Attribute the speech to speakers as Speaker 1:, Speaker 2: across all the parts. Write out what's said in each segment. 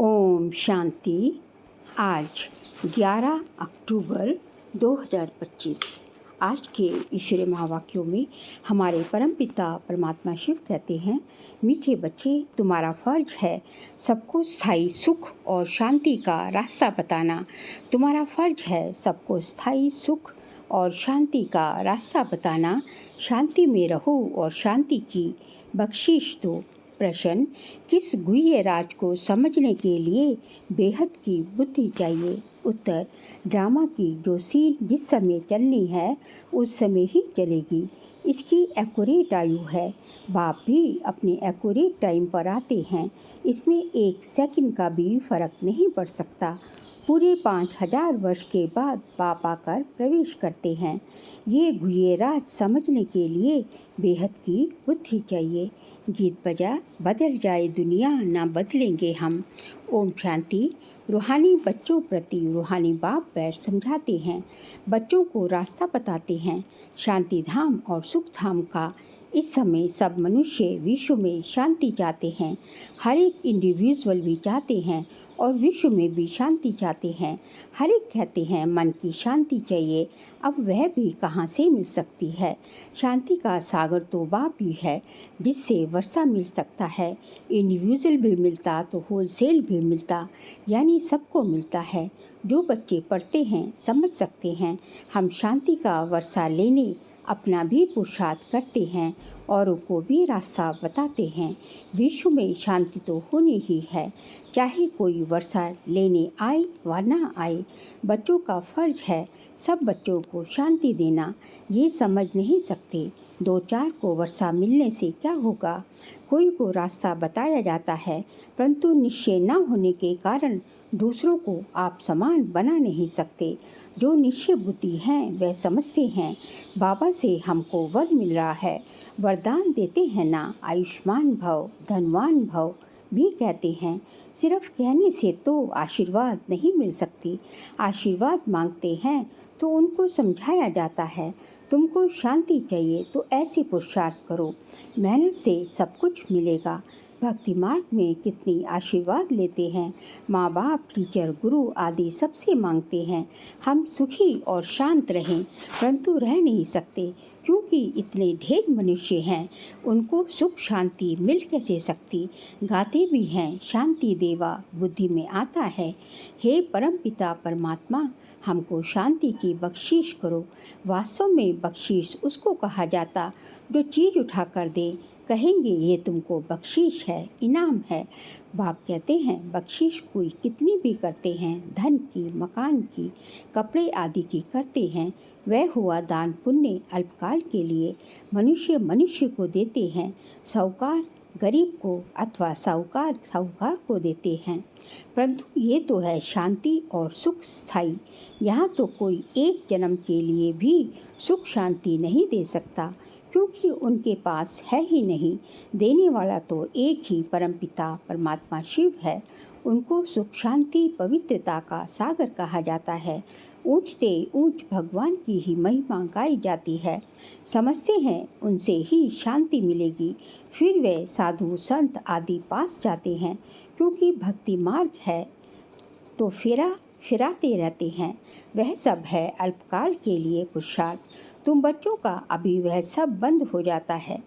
Speaker 1: ओम शांति। आज 11 अक्टूबर 2025। आज के ईश्वरीय महावाक्यों में हमारे परमपिता परमात्मा शिव कहते हैं, मीठे बच्चे, तुम्हारा फर्ज है सबको स्थायी सुख और शांति का रास्ता बताना। तुम्हारा फर्ज है सबको स्थायी सुख और शांति का रास्ता बताना। शांति में रहो और शांति की बख्शीश दो। प्रश्न, किस गुह्य राज को समझने के लिए बेहद की बुद्धि चाहिए? उत्तर, ड्रामा की जो सीन जिस समय चलनी है उस समय ही चलेगी। इसकी एक्यूरेट आयु है। बाप भी अपने एक्यूरेट टाइम पर आते हैं। इसमें एक सेकंड का भी फर्क नहीं पड़ सकता। पूरे 5000 वर्ष के बाद बाप आकर प्रवेश करते हैं। ये गुह्य राज समझने के लिए बेहद की बुद्धि चाहिए। गीत बजा, बदल जाए दुनिया ना बदलेंगे हम। ओम शांति। रूहानी बच्चों प्रति रूहानी बाप बैठ समझाते हैं, बच्चों को रास्ता बताते हैं शांति धाम और सुख धाम का। इस समय सब मनुष्य विश्व में शांति चाहते हैं। हर एक इंडिविजुअल भी चाहते हैं और विश्व में भी शांति चाहते हैं। हर एक कहते हैं मन की शांति चाहिए। अब वह भी कहाँ से मिल सकती है? शांति का सागर तो बाप ही है, जिससे वर्षा मिल सकता है। इंडिविजुअल भी मिलता तो होलसेल भी मिलता, यानी सबको मिलता है। जो बच्चे पढ़ते हैं समझ सकते हैं। हम शांति का वर्षा लेने अपना भी पुरुषार्थ करते हैं, औरों को भी रास्ता बताते हैं। विश्व में शांति तो होनी ही है, चाहे कोई वर्षा लेने आए व ना आए। बच्चों का फर्ज है सब बच्चों को शांति देना। ये समझ नहीं सकते 2-4 को वर्षा मिलने से क्या होगा। कोई को रास्ता बताया जाता है, परंतु निश्चय न होने के कारण दूसरों को आप समान बना नहीं सकते। जो निश्चय बुद्धि हैं वह समझते हैं बाबा से हमको वर मिल रहा है। वरदान देते हैं ना, आयुष्मान भव, धनवान भव भी कहते हैं। सिर्फ कहने से तो आशीर्वाद नहीं मिल सकती। आशीर्वाद मांगते हैं तो उनको समझाया जाता है, तुमको शांति चाहिए तो ऐसे पुरुषार्थ करो, मेहनत से सब कुछ मिलेगा। भक्ति मार्ग में कितनी आशीर्वाद लेते हैं। माँ बाप, टीचर, गुरु आदि सबसे मांगते हैं हम सुखी और शांत रहें, परंतु रह नहीं सकते क्योंकि इतने ढेर मनुष्य हैं। उनको सुख शांति मिल कैसे सकती? गाते भी हैं शांति देवा बुद्धि में आता है। हे परमपिता परमात्मा, हमको शांति की बख्शीश करो। वास्तव में बख्शीश उसको कहा जाता जो चीज़ उठा कर दे। कहेंगे ये तुमको बख्शीश है, इनाम है। बाप कहते हैं बख्शीश कोई कितनी भी करते हैं, धन की, मकान की, कपड़े आदि की करते हैं, वह हुआ दान पुण्य अल्पकाल के लिए। मनुष्य मनुष्य को देते हैं, साहूकार गरीब को अथवा साहूकार को देते हैं, परंतु ये तो है शांति और सुख स्थायी। यहाँ तो कोई एक जन्म के लिए भी सुख शांति नहीं दे सकता, क्योंकि उनके पास है ही नहीं। देने वाला तो एक ही परमपिता परमात्मा शिव है। उनको सुख शांति पवित्रता का सागर कहा जाता है। ऊंचते ऊंच भगवान की ही महिमा गाई जाती है। समझते हैं उनसे ही शांति मिलेगी। फिर वे साधु संत आदि पास जाते हैं, क्योंकि भक्ति मार्ग है तो फिराते रहते हैं। वह सब है अल्पकाल के लिए पुरुषार्थ। तुम बच्चों का अभी वह सब बंद हो जाता है।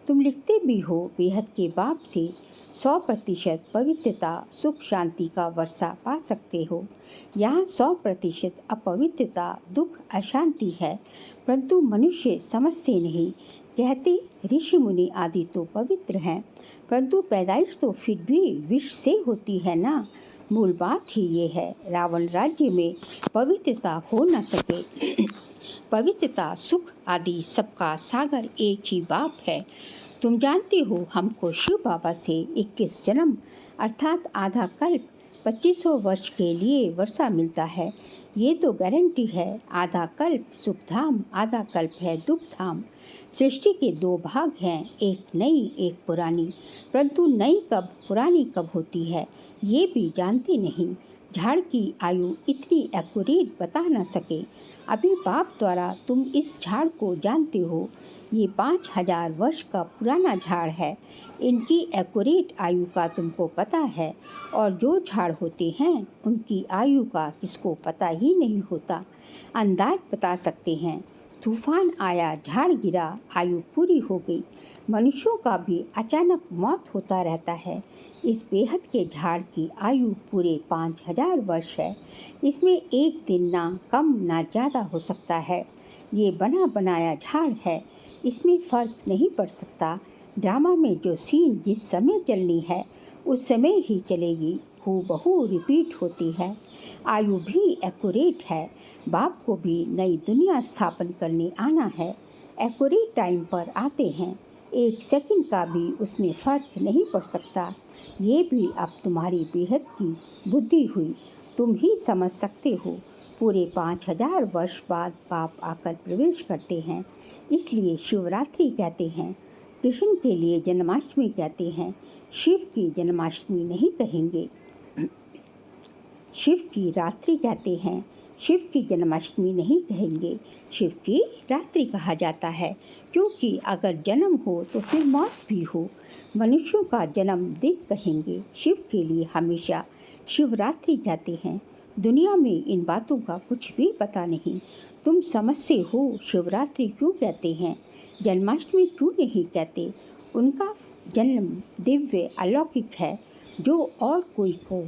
Speaker 1: तुम लिखते भी हो बेहद के बाप से 100% पवित्रता सुख शांति का वर्षा पा सकते हो। यहाँ 100% अपवित्रता दुख अशांति है, परंतु मनुष्य समझते नहीं। कहते ऋषि मुनि आदि तो पवित्र हैं, परंतु पैदाइश तो फिर भी विष से होती है ना। मूल बात ही ये है, रावण राज्य में पवित्रता हो न सके। पवित्रता सुख आदि सबका सागर एक ही बाप है। तुम जानते हो हमको शिव बाबा से 21 जन्म अर्थात आधा कल्प 2500 वर्ष के लिए वर्षा मिलता है। ये तो गारंटी है। आधा कल्प सुख धाम, आधा कल्प है दुख धाम। सृष्टि के 2 भाग हैं, एक नई एक पुरानी, परंतु नई कब पुरानी कब होती है ये भी जानते नहीं। झाड़ की आयु इतनी एक्यूरेट बता न सके। अभी बाप द्वारा तुम इस झाड़ को जानते हो। ये 5000 वर्ष का पुराना झाड़ है। इनकी एक्यूरेट आयु का तुमको पता है, और जो झाड़ होते हैं उनकी आयु का किसको पता ही नहीं होता। अंदाज बता सकते हैं। तूफान आया, झाड़ गिरा, आयु पूरी हो गई। मनुष्यों का भी अचानक मौत होता रहता है। इस बेहद के झाड़ की आयु पूरे 5000 वर्ष है। इसमें एक दिन ना कम ना ज़्यादा हो सकता है। ये बना बनाया झाड़ है, इसमें फ़र्क नहीं पड़ सकता। ड्रामा में जो सीन जिस समय चलनी है उस समय ही चलेगी, हूबहू रिपीट होती है। आयु भी एक्यूरेट है। बाप को भी नई दुनिया स्थापन करने आना है। एक्यूरेट टाइम पर आते हैं। एक सेकंड का भी उसमें फ़र्क नहीं पड़ सकता। ये भी अब तुम्हारी बेहद की बुद्धि हुई, तुम ही समझ सकते हो। पूरे 5000 वर्ष बाद बाप आकर प्रवेश करते हैं, इसलिए शिवरात्रि कहते हैं। कृष्ण के लिए जन्माष्टमी कहते हैं, शिव की जन्माष्टमी नहीं कहेंगे। शिव की रात्रि कहते हैं, शिव की जन्माष्टमी नहीं कहेंगे। शिव की रात्रि कहा जाता है, क्योंकि अगर जन्म हो तो फिर मौत भी हो। मनुष्यों का जन्म दिन कहेंगे। शिव के लिए हमेशा शिवरात्रि कहते हैं। दुनिया में इन बातों का कुछ भी पता नहीं। तुम समझते हो शिवरात्रि क्यों कहते हैं, जन्माष्टमी क्यों नहीं कहते। उनका जन्म दिव्य अलौकिक है, जो और कोई को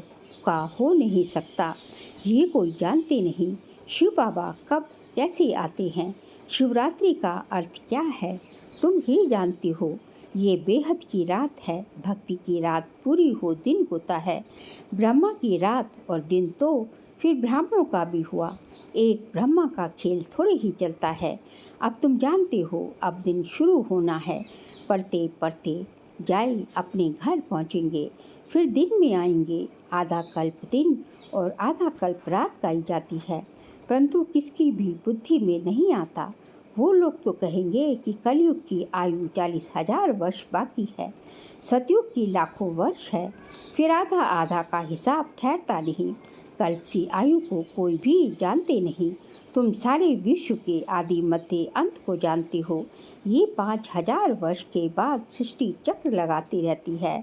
Speaker 1: का हो नहीं सकता। ये कोई जानते नहीं। शिव बाबा कब कैसे आते हैं, शिवरात्रि का अर्थ क्या है, तुम ही जानते हो। ये बेहद की रात है। भक्ति की रात पूरी हो दिन होता है। ब्रह्मा की रात और दिन तो फिर ब्राह्मणों का भी हुआ। एक ब्रह्मा का खेल थोड़े ही चलता है। अब तुम जानते हो, अब दिन शुरू होना है। पढ़ते पढ़ते जाए अपने घर पहुँचेंगे, फिर दिन में आएंगे। आधा कल्प दिन और आधा कल्प रात गाई जाती है, परंतु किसकी भी बुद्धि में नहीं आता। वो लोग तो कहेंगे कि कलयुग की आयु 40,000 वर्ष बाकी है, सतयुग की लाखों वर्ष है। फिर आधा आधा का हिसाब ठहरता नहीं। कल्प की आयु को कोई भी जानते नहीं। तुम सारे विश्व के आदि मध्य अंत को जानते हो। ये 5000 वर्ष के बाद सृष्टि चक्र लगाती रहती है।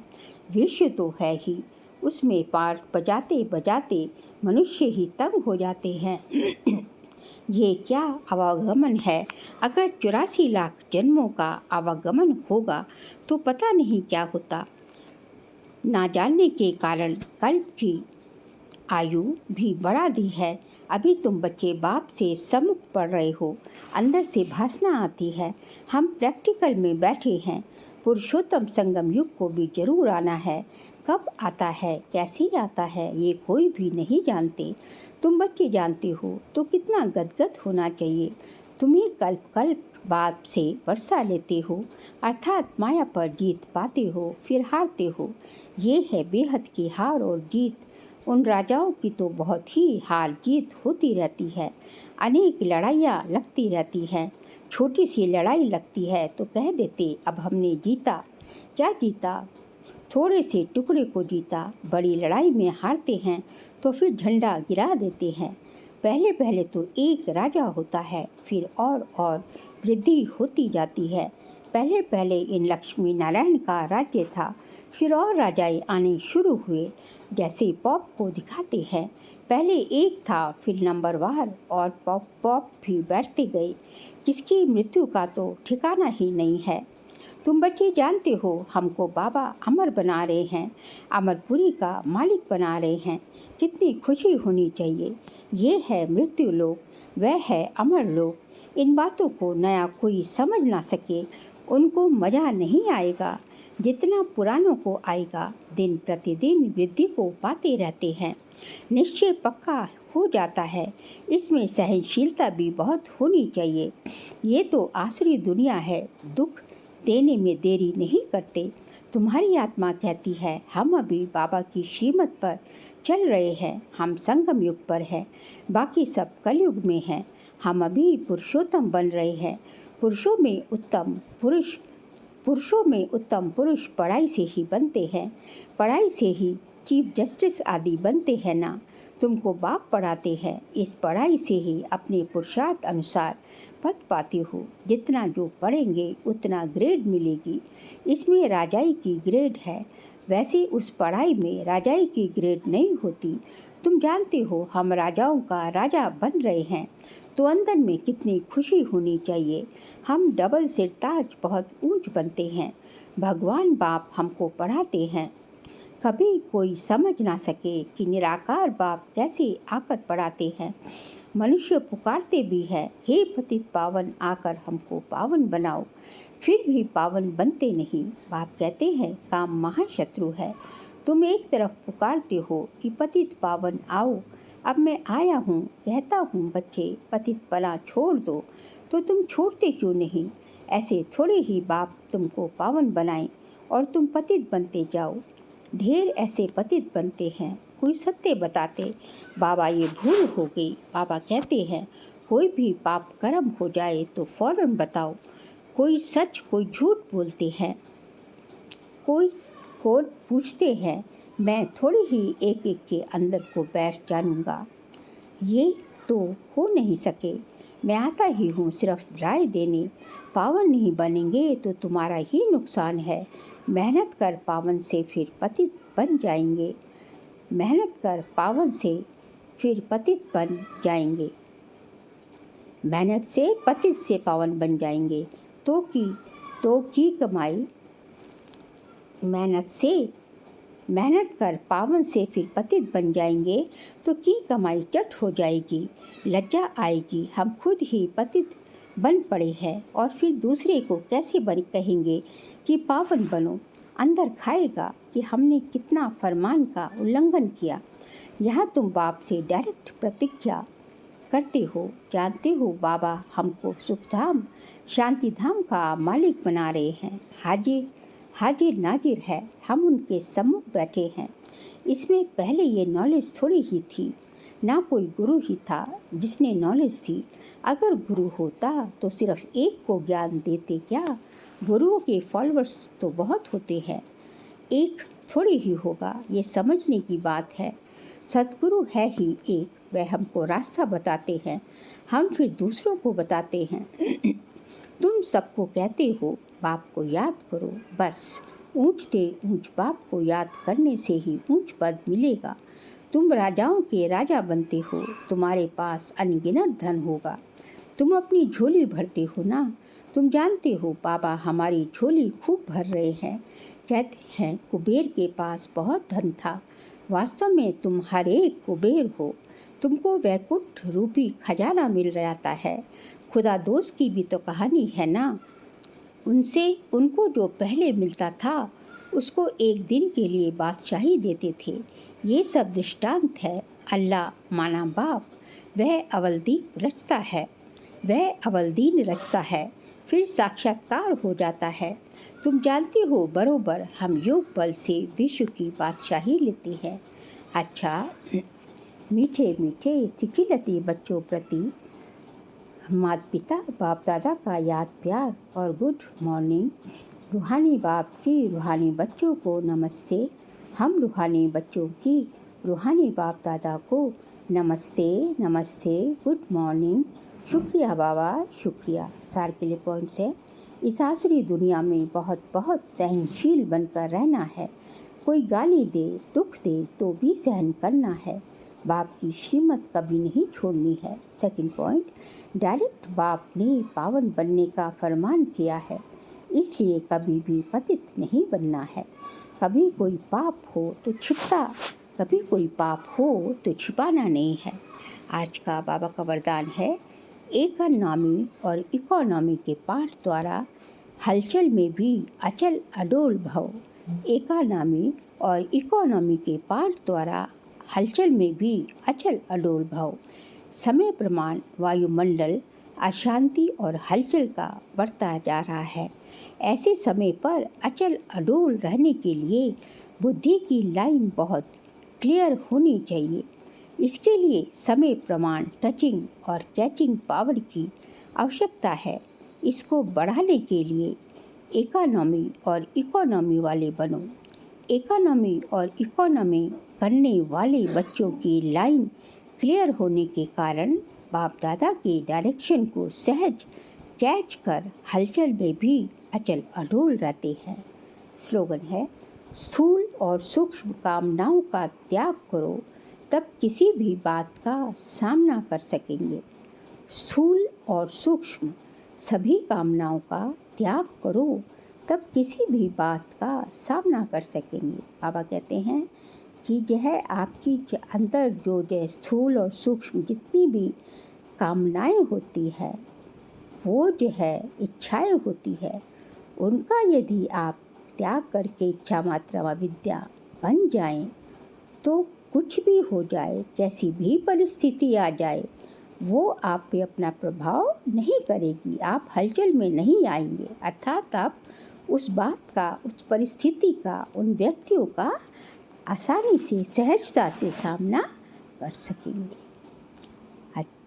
Speaker 1: विश्व तो है ही, उसमें पार्ट बजाते बजाते मनुष्य ही तंग हो जाते हैं। ये क्या आवागमन है। अगर 84 लाख जन्मों का आवागमन होगा तो पता नहीं क्या होता। ना जानने के कारण कल्प की आयु भी बढ़ा दी है। अभी तुम बच्चे बाप से सम्मुख पढ़ रहे हो, अंदर से भाषणा आती है। हम प्रैक्टिकल में बैठे हैं। पुरुषोत्तम संगम युग को भी जरूर आना है। कब आता है, कैसे आता है, ये कोई भी नहीं जानते। तुम बच्चे जानते हो तो कितना गदगद होना चाहिए। तुम्हें कल्प कल्प बाप से वर्षा लेते हो, अर्थात माया पर जीत पाते हो, फिर हारते हो। ये है बेहद की हार और जीत। उन राजाओं की तो बहुत ही हार जीत होती रहती है। अनेक लड़ाइयाँ लगती रहती हैं। छोटी सी लड़ाई लगती है तो कह देते अब हमने जीता। क्या जीता, थोड़े से टुकड़े को जीता। बड़ी लड़ाई में हारते हैं तो फिर झंडा गिरा देते हैं। पहले पहले तो एक राजा होता है, फिर और वृद्धि होती जाती है। पहले पहले इन लक्ष्मी नारायण का राज्य था, फिर और राजाएं आने शुरू हुए, जैसे पॉप को दिखाते हैं। पहले एक था, फिर नंबरवार और पॉप भी बैठते गए। किसकी मृत्यु का तो ठिकाना ही नहीं है। तुम बच्चे जानते हो, हमको बाबा अमर बना रहे हैं, अमरपुरी का मालिक बना रहे हैं। कितनी खुशी होनी चाहिए। ये है मृत्यु लोक, वह है अमर लोक। इन बातों को नया कोई समझ ना सके, उनको मज़ा नहीं आएगा जितना पुरानों को आएगा। दिन प्रतिदिन वृद्धि को पाते रहते हैं। निश्चय पक्का हो जाता है। इसमें सहनशीलता भी बहुत होनी चाहिए। ये तो आसुरी दुनिया है, दुख देने में देरी नहीं करते। तुम्हारी आत्मा कहती है हम अभी बाबा की श्रीमत पर चल रहे हैं। हम संगम युग पर हैं, बाकी सब कलयुग में हैं। हम अभी पुरुषोत्तम बन रहे हैं। पुरुषों में उत्तम पुरुष पढ़ाई से ही बनते हैं। पढ़ाई से ही चीफ जस्टिस आदि बनते हैं ना। तुमको बाप पढ़ाते हैं। इस पढ़ाई से ही अपने पुरुषार्थ अनुसार पद पाते हो। जितना जो पढ़ेंगे उतना ग्रेड मिलेगी। इसमें राजाई की ग्रेड है, वैसे उस पढ़ाई में राजाई की ग्रेड नहीं होती। तुम जानते हो हम राजाओं का राजा बन रहे हैं तो अंदर में कितनी खुशी होनी चाहिए। हम डबल सिरताज बहुत ऊंच बनते हैं। भगवान बाप हमको पढ़ाते हैं। कभी कोई समझ ना सके कि निराकार बाप कैसे आकर पढ़ाते हैं। मनुष्य पुकारते भी हैं, हे पतित पावन आकर हमको पावन बनाओ, फिर भी पावन बनते नहीं। बाप कहते हैं काम महाशत्रु है। तुम एक तरफ पुकारते हो कि पतित पावन आओ, अब मैं आया हूँ, कहता हूँ बच्चे पतित पना छोड़ दो, तो तुम छोड़ते क्यों नहीं। ऐसे थोड़े ही बाप तुमको पावन बनाएं और तुम पतित बनते जाओ। ढेर ऐसे पतित बनते हैं, कोई सत्य बताते, बाबा ये भूल हो गई। बाबा कहते हैं कोई भी पाप कर्म हो जाए तो फौरन बताओ। कोई सच कोई झूठ बोलते हैं, कोई को पूछते हैं, मैं थोड़ी ही एक एक के अंदर को बैठ जानूंगा। ये तो हो नहीं सके। मैं आता ही हूँ सिर्फ राय देने। पावन नहीं बनेंगे तो तुम्हारा ही नुकसान है। मेहनत कर पावन से फिर पतित बन जाएंगे। मेहनत कर पावन से फिर पतित बन जाएंगे। मेहनत से पतित से पावन बन जाएंगे तो की कमाई। मेहनत कर पावन से फिर पतित बन जाएंगे तो की कमाई चट हो जाएगी। लज्जा आएगी, हम खुद ही पतित बन पड़े हैं और फिर दूसरे को कैसे बन कहेंगे कि पावन बनो। अंदर खाएगा कि हमने कितना फरमान का उल्लंघन किया। यहाँ तुम बाप से डायरेक्ट प्रतिज्ञा करते हो। जानते हो बाबा हमको सुखधाम शांति धाम का मालिक बना रहे हैं। हाजिर नाजिर है, हम उनके सम्मुख बैठे हैं। इसमें पहले ये नॉलेज थोड़ी ही थी, ना कोई गुरु ही था जिसने नॉलेज थी। अगर गुरु होता तो सिर्फ एक को ज्ञान देते क्या। गुरुओं के फॉलोअर्स तो बहुत होते हैं, एक थोड़ी ही होगा। ये समझने की बात है। सतगुरु है ही एक, वह हमको रास्ता बताते हैं, हम फिर दूसरों को बताते हैं। तुम सबको कहते हो बाप को याद करो, बस ऊंच से ऊंच बाप को याद करने से ही ऊंच पद मिलेगा। तुम राजाओं के राजा बनते हो, तुम्हारे पास अनगिनत धन होगा। तुम अपनी झोली भरते हो ना। तुम जानते हो बाबा हमारी झोली खूब भर रहे हैं। कहते हैं कुबेर के पास बहुत धन था। वास्तव में तुम हर एक कुबेर हो। तुमको वैकुंठ रूपी खजाना मिल जाता है। खुदा दोस्त की भी तो कहानी है ना। उनको जो पहले मिलता था उसको एक दिन के लिए बादशाही देते थे। ये सब दृष्टांत है। अल्लाह माना बाप, वह अवलदीन रचता है, फिर साक्षात्कार हो जाता है। तुम जानते हो बरोबर हम योग बल से विश्व की बादशाही लेते हैं। अच्छा, मीठे मीठे सिखिलती बच्चों प्रति माता पिता बाप दादा का याद प्यार और गुड मॉर्निंग। रूहानी बाप की रूहानी बच्चों को नमस्ते। हम रूहानी बच्चों की रूहानी बाप दादा को नमस्ते गुड मॉर्निंग। शुक्रिया बाबा, शुक्रिया। सार के लिए पॉइंट्स है। इस आसुरी दुनिया में बहुत बहुत सहनशील बनकर रहना है। कोई गाली दे दुख दे तो भी सहन करना है। बाप की श्रीमत कभी नहीं छोड़नी है। सेकंड पॉइंट, डायरेक्ट बाप ने पावन बनने का फरमान किया है, इसलिए कभी भी पतित नहीं बनना है। कभी कोई पाप हो तो छिपाना नहीं है। आज का बाबा का वरदान है, इकोनॉमी और इकोनॉमी के पाठ द्वारा हलचल में भी अचल अडोल भव। इकोनॉमी और इकोनॉमी के पाठ द्वारा हलचल में भी अचल अडोल भव। समय प्रमाण वायुमंडल अशांति और हलचल का बढ़ता जा रहा है। ऐसे समय पर अचल अडोल रहने के लिए बुद्धि की लाइन बहुत क्लियर होनी चाहिए। इसके लिए समय प्रमाण टचिंग और कैचिंग पावर की आवश्यकता है। इसको बढ़ाने के लिए इकोनॉमी और इकोनॉमी वाले बनो। इकोनॉमी और इकोनॉमी करने वाले बच्चों की लाइन क्लियर होने के कारण बाप दादा के डायरेक्शन को सहज कैच कर हलचल में भी अचल अडोल रहते हैं। स्लोगन है, स्थूल और सूक्ष्म कामनाओं का त्याग करो, तब किसी भी बात का सामना कर सकेंगे। स्थूल और सूक्ष्म सभी कामनाओं का त्याग करो, तब किसी भी बात का सामना कर सकेंगे। बाबा कहते हैं कि जो है आपकी अंदर जो स्थूल और सूक्ष्म जितनी भी कामनाएं होती है, वो जो है इच्छाएं होती है, उनका यदि आप त्याग करके इच्छा मात्रा विद्या बन जाएं, तो कुछ भी हो जाए, कैसी भी परिस्थिति आ जाए, वो आप पे अपना प्रभाव नहीं करेगी, आप हलचल में नहीं आएंगे। अर्थात आप उस बात का, उस परिस्थिति का, उन व्यक्तियों का आसानी से, सहजता से सामना कर सकेंगे।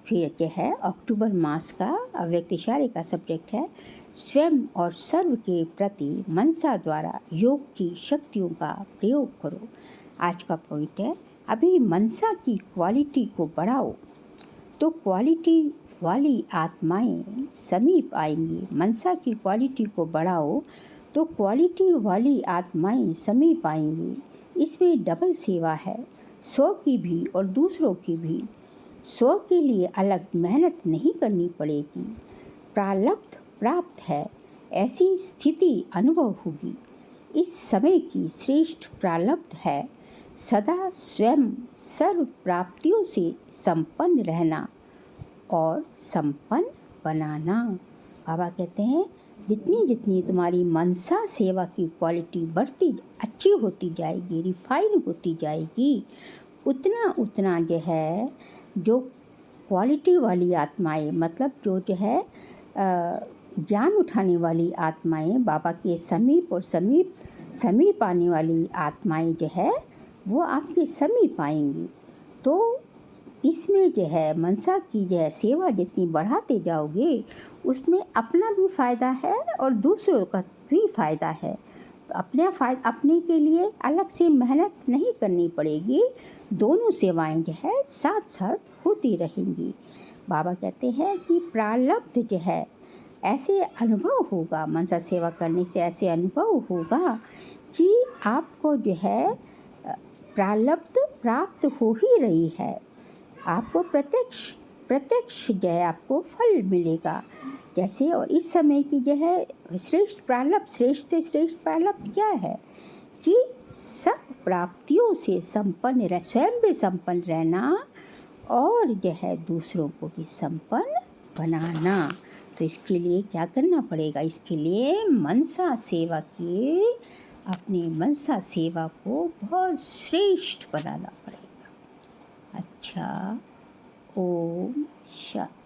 Speaker 1: फिर जो है अक्टूबर मास का अव्यक्त इशारे का सब्जेक्ट है, स्वयं और सर्व के प्रति मनसा द्वारा योग की शक्तियों का प्रयोग करो। आज का पॉइंट है, अभी मनसा की क्वालिटी को बढ़ाओ तो क्वालिटी वाली आत्माएं समीप आएंगी। मनसा की क्वालिटी को बढ़ाओ तो क्वालिटी वाली आत्माएं समीप आएंगी। इसमें डबल सेवा है, स्व की भी और दूसरों की भी। स्व के लिए अलग मेहनत नहीं करनी पड़ेगी। प्रारब्ध प्राप्त है, ऐसी स्थिति अनुभव होगी। इस समय की श्रेष्ठ प्रारब्ध है, सदा स्वयं सर्व प्राप्तियों से संपन्न रहना और संपन्न बनाना। बाबा कहते हैं जितनी जितनी तुम्हारी मनसा सेवा की क्वालिटी बढ़ती, अच्छी होती जाएगी, रिफाइन होती जाएगी, उतना उतना जो है जो क्वालिटी वाली आत्माएं, मतलब जो है ज्ञान उठाने वाली आत्माएं, बाबा के समीप और समीप आने वाली आत्माएं जो है वो आपके समीप आएंगी। तो इसमें जो है मनसा की जो है सेवा जितनी बढ़ाते जाओगे, उसमें अपना भी फ़ायदा है और दूसरों का भी फ़ायदा है। तो अपने के लिए अलग से मेहनत नहीं करनी पड़ेगी, दोनों सेवाएं जो है साथ साथ होती रहेंगी। बाबा कहते हैं कि प्रारब्ध जो है ऐसे अनुभव होगा, मनसा सेवा करने से ऐसे अनुभव होगा कि आपको जो है प्रारब्ध प्राप्त हो ही रही है। आपको प्रत्यक्ष जो है आपको फल मिलेगा जैसे। और इस समय की जो है श्रेष्ठ प्रारब्ध, श्रेष्ठ से श्रेष्ठ प्रारब्ध क्या है कि सब प्राप्तियों से संपन्न रह, स्वयं भी संपन्न रहना और जो है दूसरों को भी संपन्न बनाना। तो इसके लिए क्या करना पड़ेगा? इसके लिए मनसा सेवा की, अपनी मनसा सेवा को बहुत श्रेष्ठ बनाना पड़ेगा। अच्छा, ओम शांति।